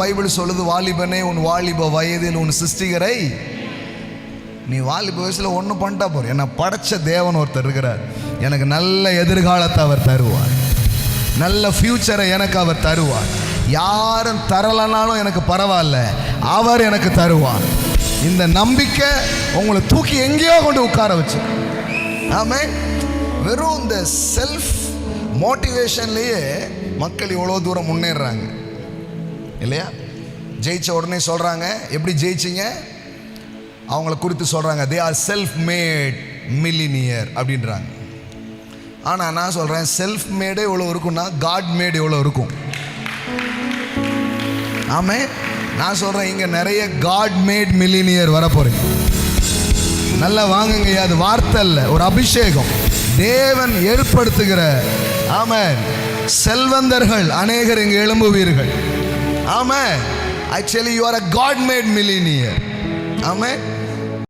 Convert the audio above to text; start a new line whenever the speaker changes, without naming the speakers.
Bible சொல்லுது, வாலிபனே உன் வாலிப வயதில் உன் சிருஷ்டிகரை. நீ வாலிப வயசுல ஒன்றும் பண்ணிட்டா போற. என்னை படைச்ச தேவன் ஒருத்தர் இருக்கிறார். எனக்கு நல்ல எதிர்காலத்தை அவர் தருவார். நல்ல ஃபியூச்சரை எனக்கு அவர் தருவார். யாரும் தரலனாலும் எனக்கு பரவாயில்ல, அவர் எனக்கு தருவார். இந்த நம்பிக்கை உங்களை தூக்கி எங்கேயோ கொண்டு உட்கார வச்சு. ஆமே. வெறும் இந்த செல்ஃப் மோட்டிவேஷன்லேயே மக்கள் இவ்வளோ தூரம் முன்னேறாங்க இல்லையா? ஜெயிச்ச உடனே சொல்கிறாங்க, எப்படி ஜெயிச்சிங்க அவங்கள குறித்து சொல்கிறாங்க, they are self mat millionaire அப்படின்றாங்க. ஆனால் நான் சொல்கிறேன், செல்ஃப் மேடே எவ்வளோ இருக்குன்னா காட் மேட் எவ்வளோ இருக்கும். ஆமே. நான் சொல்கிறேன், இங்கே நிறைய காட் மேட் மில்லினியர் வர போகிறீங்க. நல்லா வாங்குங்க. அது வார்த்தை இல்லை, ஒரு அபிஷேகம். தேவன் ஏற்படுத்துகிற ஆமென் செல்வந்தர்கள் அநேகர் இங்கே எழும்புவீர்கள். ஆமென். Actually you are a God made millionaire. Amen.